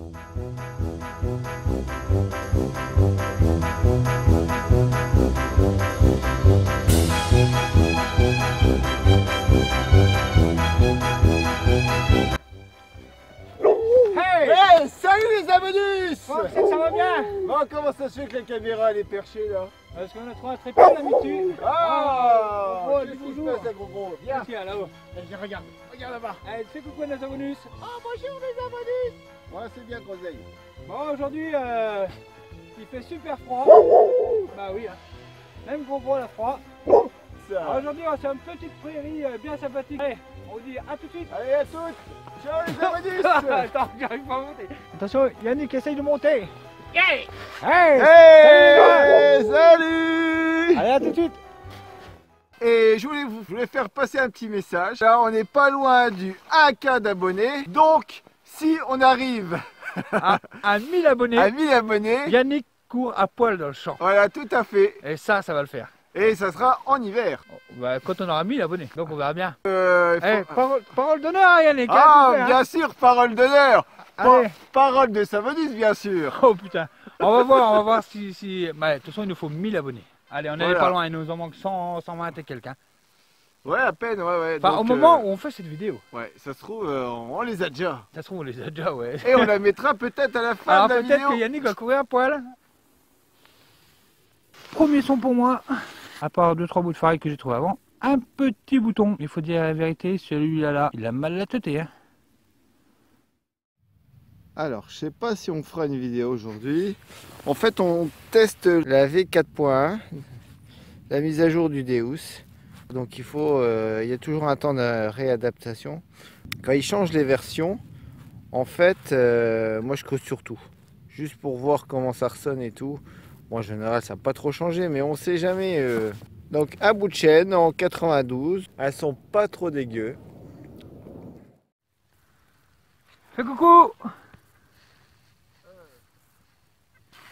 Hey, salut les abonnus! Bon, ça va bien? Bon, comment ça se fait que la caméra elle est perchée là? Parce qu'on a trouvé un trépied d'habitude. Ah! Oh, Qu'est-ce dis qui se bonjour. passe, gros? Viens! Tiens, là-haut. Regarde là-bas! Allez, fais coucou à nos abonnus. Oh, bonjour les abonnus! Ouais, c'est bien, Groseille. Bon, aujourd'hui, il fait super froid. Bah oui, hein. Même gros la froid. Ça. Aujourd'hui, on va sur une petite prairie bien sympathique. Allez, on vous dit à tout de suite. Allez, à toutes! Ciao les abonnus! Attends, j'arrive pas à monter. Attention, Yannick essaye de monter. Hey! Hey! Salut! Allez, à tout de suite. Et je voulais faire passer un petit message. Là, on n'est pas loin du 1K d'abonnés. Donc, si on arrive À 1000 abonnés, à 1000 abonnés, Yannick court à poil dans le champ. voilà, tout à fait. Et ça va le faire. Et ça sera en hiver. Bah, quand on aura 1000 abonnés, donc on verra bien. Il faut- Eh, parole d'honneur, Yannick. hein, Ah, tu fais, hein. bien sûr, parole d'honneur. Allez. Parole de Savonus, bien sûr. Oh putain, on va voir si... Bah, de toute façon, il nous faut 1000 abonnés. Allez, on n'est Voilà. pas loin, il nous en manque 100, 120 et quelques. Hein. Ouais, à peine, ouais. Enfin, Donc, au moment où on fait cette vidéo, ouais, ça se trouve, on les a déjà. ça se trouve, on les a déjà, ouais. Et on la mettra peut-être à la fin Alors de la peut-être vidéo. que Yannick va courir à poil. Premier son pour moi, à part 2-3 bouts de farine que j'ai trouvé avant. Un petit bouton, il faut dire la vérité, celui-là, il a mal la tête. Hein. Alors, je sais pas si on fera une vidéo aujourd'hui. En fait, on teste la V4.1, la mise à jour du Deus. Donc, il y a toujours un temps de réadaptation. Quand ils changent les versions, en fait, moi je creuse sur tout. Juste pour voir comment ça ressonne et tout. Bon, en général, ça n'a pas trop changé, mais on sait jamais. Donc, un bout de chaîne en 92. Elles sont pas trop dégueu. Fais coucou.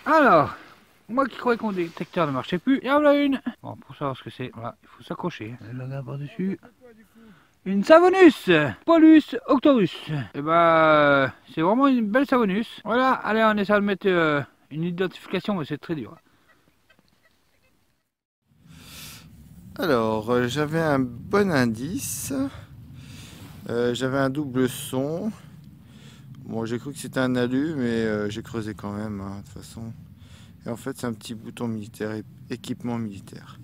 Alors, moi qui croyais que mon détecteur ne marchait plus, il y en a une. Bon, pour savoir ce que c'est, voilà, il faut s'accrocher. Le logo par-dessus. Une Savonus Polus Octorus. Et bah, c'est vraiment une belle Savonus. Voilà, allez, on essaie de mettre une identification, mais c'est très dur. Alors, j'avais un bon indice. J'avais un double son. Bon, j'ai cru que c'était un alu, mais j'ai creusé quand même, hein, de toute façon. Et en fait, c'est un petit bouton militaire, équipement militaire.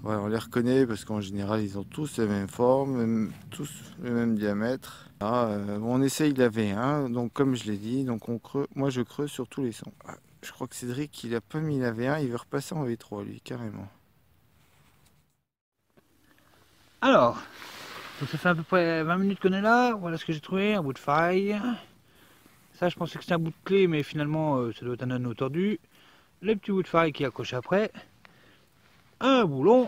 Voilà, on les reconnaît parce qu'en général, ils ont tous la même forme, tous le même diamètre. Ah, on essaye la V1, donc comme je l'ai dit, donc moi je creuse sur tous les sons. Ah, je crois que Cédric, il a pas mis la V1, il veut repasser en V3, lui, carrément. Alors, donc ça fait à peu près 20 minutes qu'on est là. Voilà ce que j'ai trouvé, un bout de faille. Ça, je pensais que c'était un bout de clé, mais finalement, ça doit être un anneau tordu. Le petit bout de faille qui est accroché après. Un boulon,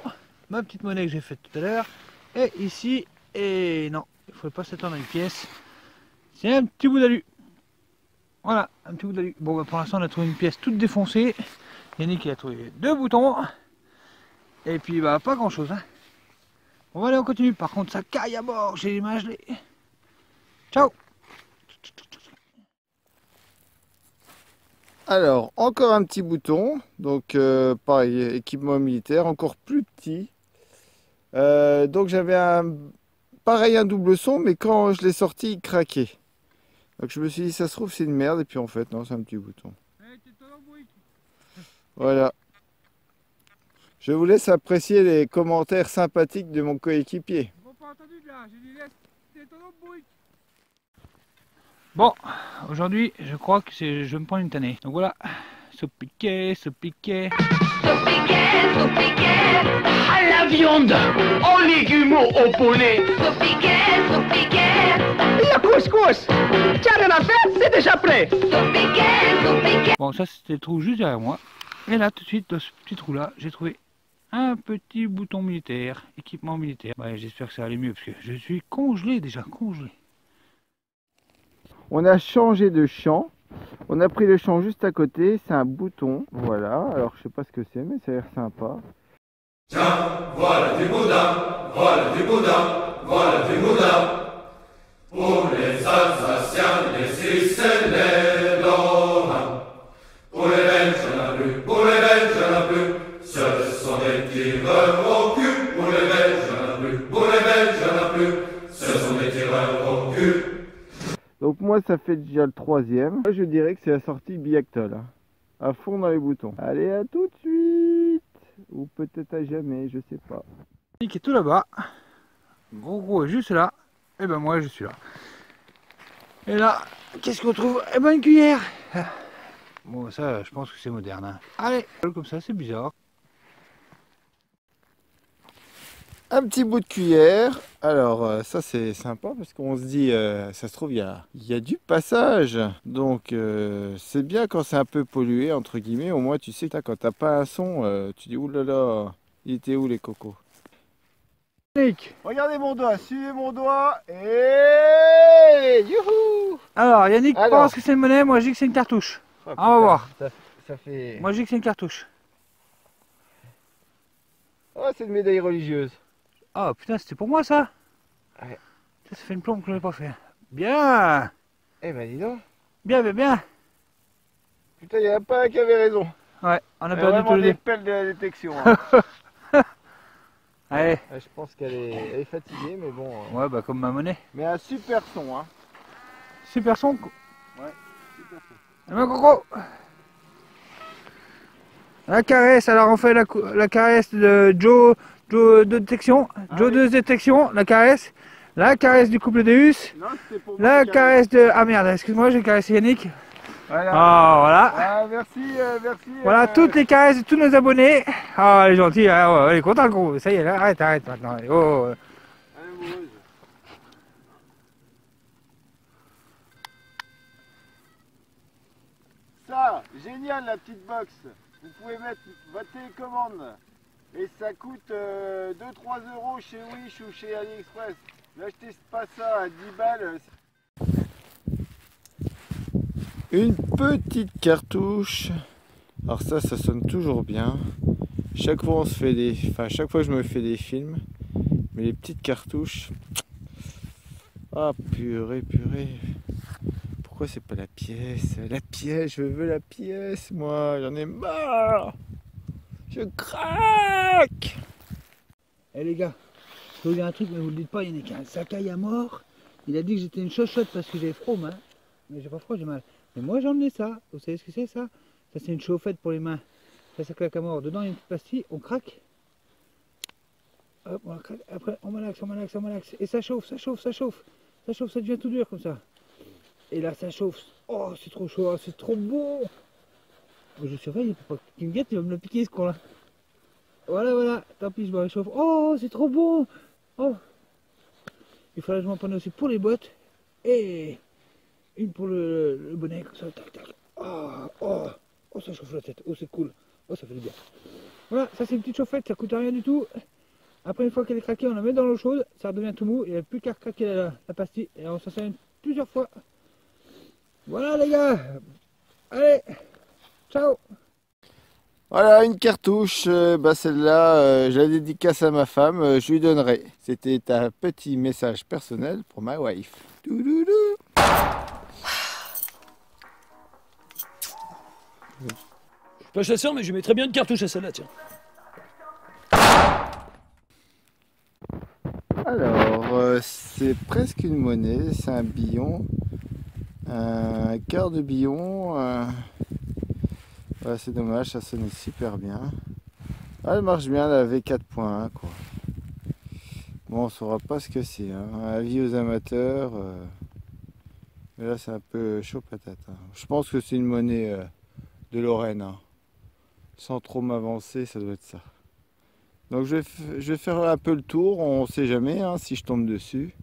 ma petite monnaie que j'ai faite tout à l'heure. Et ici, et non, il ne faut pas s'attendre à une pièce. C'est un petit bout d'alu. Voilà, un petit bout d'alu. Bon, bah, pour l'instant, on a trouvé une pièce toute défoncée. Yannick, il a trouvé 2 boutons. Et puis, bah, pas grand chose. Hein. On va aller, on continue. Par contre, ça caille à bord. J'ai l'image. Ciao. Alors, encore un petit bouton, donc pareil, équipement militaire, encore plus petit. Donc j'avais un double son, mais quand je l'ai sorti, il craquait. Donc je me suis dit, ça se trouve c'est une merde, et puis en fait, non, c'est un petit bouton. Voilà. Je vous laisse apprécier les commentaires sympathiques de mon coéquipier. Bon, aujourd'hui, je crois que je vais me prendre une tannée. Donc voilà, ce piquet. Au piquet, à la viande, aux légumes, au poulet. Au piquet, le couscous. Tiens, rien à faire, c'est déjà prêt. Bon, ça c'était le trou juste derrière moi. Et là, tout de suite, dans ce petit trou là, j'ai trouvé un petit bouton militaire, équipement militaire. Ouais, j'espère que ça va aller mieux parce que je suis congelé déjà, congelé. On a changé de champ. On a pris le champ juste à côté. C'est un bouton. Voilà. Alors, je sais pas ce que c'est, mais ça a l'air sympa. Tiens, voilà du boudin, voilà du boudin, voilà du boudin. Pour les Alsaciens, les Siciliens. Donc moi ça fait déjà le 3e. Moi je dirais que c'est la sortie Biactol. Hein. À fond dans les boutons. Allez, à tout de suite. Ou peut-être à jamais, je sais pas. Yannick est tout là-bas. Gros est juste là. Et ben moi je suis là. Et là, qu'est-ce qu'on trouve? Eh ben une cuillère. Bon ça je pense que c'est moderne. Hein. Allez, comme ça c'est bizarre. Un petit bout de cuillère. Alors ça c'est sympa parce qu'on se dit, ça se trouve il y a du passage. Donc c'est bien quand c'est un peu pollué entre guillemets. Au moins tu sais que quand t'as pas un son, tu dis oulala, il était où les cocos? Yannick. Regardez mon doigt, suivez mon doigt et youhou. Alors Yannick Alors. pense que c'est une monnaie, moi je dis que c'est une cartouche. Oh, On va voir. Ça fait... Moi je dis que c'est une cartouche. Oh c'est une médaille religieuse. Oh putain c'était pour moi ça. Ouais. Ça fait une plombe que je n'ai pas fait. Bien. Eh ben dis donc. Bien. Putain, il n'y en a pas un qui avait raison. Ouais, on a Il y a perdu vraiment tous les des deux. pelles de la détection. Hein. Allez. Je pense qu'elle est fatiguée, mais bon. Ouais bah comme ma monnaie. Mais un super son, hein. Super son. Ouais, super son. Eh ben Coco. La caresse, alors on fait la caresse de Joe de détection. Joe oui. de détection, la caresse. La caresse du couple Deus. Non, c'était pour moi. La caresse de... Ah merde, excuse-moi, j'ai caressé Yannick. Voilà. Ah voilà. Ah, merci. Voilà toutes les caresses de tous nos abonnés. Ah elle est gentille, hein, elle est contente gros. Ça y est, là, arrête maintenant. Oh. Amoureuse. Ça, génial la petite box. Vous pouvez mettre votre télécommande. Et ça coûte 2-3 € chez Wish ou chez AliExpress. N'achetez pas ça à 10 balles. Une petite cartouche. Alors ça sonne toujours bien. Chaque fois on se fait des... Enfin chaque fois je me fais des films. Mais les petites cartouches. Ah purée. Pourquoi c'est pas la pièce? La pièce, je veux la pièce moi, j'en ai marre. Je craque. Eh les gars, je vais vous dire un truc mais vous le dites pas, Yannick. Un Sakai à mort. Il a dit que j'étais une chochotte parce que j'avais froid aux mains. Mais j'ai pas froid, j'ai mal. Mais moi j'en ai ça. Vous savez ce que c'est ça? Ça c'est une chauffette pour les mains. Ça claque à mort. Dedans il y a une petite pastille, on craque. Hop, on la craque. Après on malaxe. Et ça chauffe. Ça devient tout dur comme ça. Et là ça chauffe. Oh c'est trop chaud, c'est trop beau. Je surveille, il faut pas qu'il me guette, il va me le piquer ce con là. Voilà. Tant pis, je me réchauffe. Oh c'est trop beau. Oh. Il faudrait que je m'en prenne aussi pour les bottes. Et une pour le bonnet comme ça. Tac. Oh ça chauffe la tête. Oh c'est cool. Oh ça fait du bien. Voilà, ça c'est une petite chauffette, ça coûte rien du tout. Après une fois qu'elle est craquée, on la met dans l'eau chaude, ça redevient tout mou, il n'y a plus qu'à craquer la pastille et on s'en sert plusieurs fois. Voilà les gars. Allez, ciao. Voilà une cartouche, celle-là, je la dédicace à ma femme, je lui donnerai. C'était un petit message personnel pour ma wife. Doudoudou. Je suis pas chasseur, mais je mettrais bien une cartouche à celle-là, tiens. Alors, c'est presque une monnaie, c'est un billon, un quart de billon. Ouais, c'est dommage, ça sonnait super bien. Ah, elle marche bien, la V4.1 quoi. Bon, on saura pas ce que c'est, hein. Avis aux amateurs. Mais là, c'est un peu chaud patate. Hein. Je pense que c'est une monnaie de Lorraine. Hein. Sans trop m'avancer, ça doit être ça. Donc je vais faire un peu le tour, on sait jamais hein, si je tombe dessus.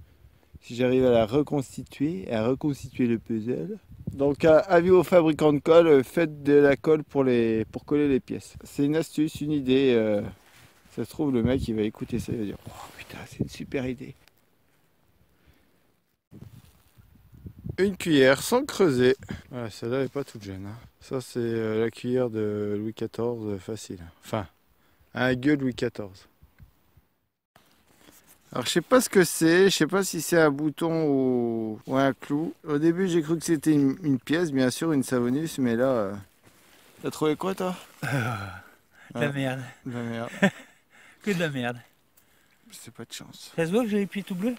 Si j'arrive à la reconstituer, le puzzle. Donc avis aux fabricants de colle, faites de la colle pour coller les pièces. C'est une astuce, une idée. Ça se trouve le mec il va écouter ça, il va dire oh putain c'est une super idée. Une cuillère sans creuser. Voilà, celle-là elle n'est pas toute jeune. Hein. Ça c'est la cuillère de Louis XIV facile. Enfin, un gueux Louis XIV. Alors je sais pas ce que c'est, je sais pas si c'est un bouton ou un clou. Au début j'ai cru que c'était une pièce, bien sûr, une savonnus, mais là... T'as trouvé quoi toi? De la merde. De la merde. Que de la merde. C'est pas de chance. Ça se voit que j'ai les pieds tout bleus?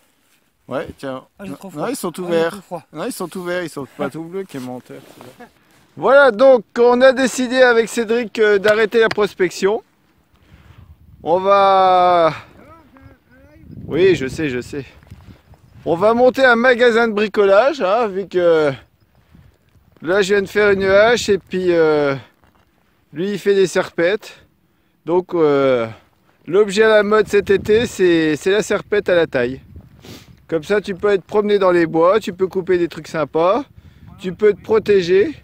Ouais, tiens. Ah, j'ai trop Non, froid. ils sont tout Ah, j'ai verts. trop froid. Non, ils sont tout verts, ils sont pas tout bleus, qui est menteur. Voilà, donc on a décidé avec Cédric d'arrêter la prospection. On va... Oui, je sais. On va monter un magasin de bricolage, hein, vu que là je viens de faire une hache et puis lui il fait des serpettes. Donc l'objet à la mode cet été, c'est la serpette à la taille. Comme ça tu peux être promené dans les bois, tu peux couper des trucs sympas, tu peux te protéger.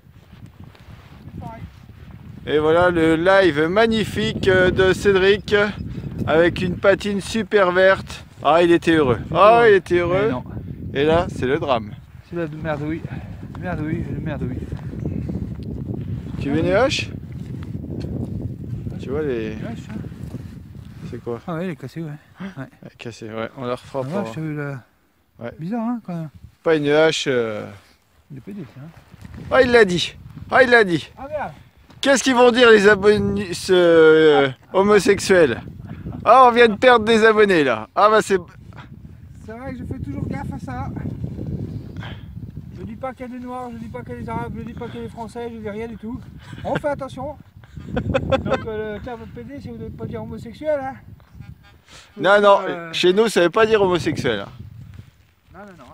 Et voilà le live magnifique de Cédric avec une patine super verte. Ah, il était heureux. Ah, il était heureux. Mais non, Et là, c'est le drame. c'est la merdouille. Merdouille. Tu veux une hache? Tu vois les... Ouais, ça. C'est quoi? Ah ouais, il est cassé, ouais. Elle est cassée, ouais. On la refera Ah, pas. ouais, je t'ai vu là. Ouais. Bizarre, hein, quand même. Pas une hache. Il est pédé, ça. Hein. Ah, il l'a dit. Ah, il l'a dit. Ah merde. Qu'est-ce qu'ils vont dire les abonnés homosexuels? Ah, on vient de perdre des abonnés là. Ah bah c'est... C'est vrai que je fais toujours gaffe à ça. Je dis pas qu'il y a des noirs, je dis pas qu'il y a des arabes, je dis pas qu'il y a des français, je dis rien du tout. On fait attention. Donc le terme PD, c'est vous ne devez pas dire homosexuel, hein. Non, non, chez nous ça veut pas dire homosexuel. Hein. Non.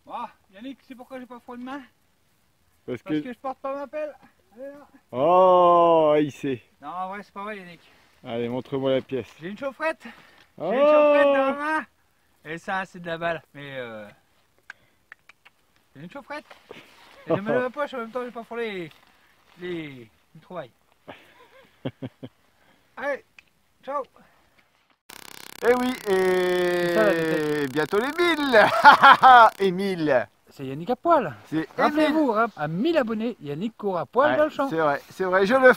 Bon, Yannick, c'est pourquoi j'ai pas froid de main? Parce Parce que... que je porte pas ma pelle. Allez, là. Oh, il sait. Non, en vrai, c'est pas vrai, Yannick. Allez, montre-moi la pièce. J'ai une chaufferette. Oh, J'ai une chaufferette dans ma main. Et ça, c'est de la balle. Mais j'ai une chaufferette. Et je me lève la poche en même temps, j'ai pas frôlé les trouvailles. Allez, ciao. Eh oui, C'est ça, la et bientôt les 1000. Émile. C'est Yannick à poil. C'est Émile. Rappelez-vous, à 1000 abonnés, Yannick court à poil dans le champ. C'est vrai, je le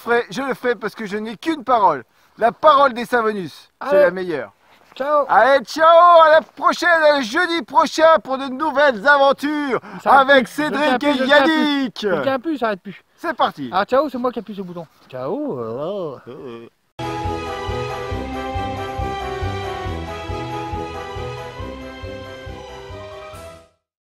ferai parce que je n'ai qu'une parole. La parole des Savonus, c'est Allez. la meilleure. Ciao. Allez, ciao, à la prochaine, jeudi prochain pour de nouvelles aventures s'arrête avec plus, Cédric je et tiens plus, Yannick. Je tiens plus, ça arrête plus. C'est parti. Ah ciao, c'est moi qui appuie sur le bouton. Ciao.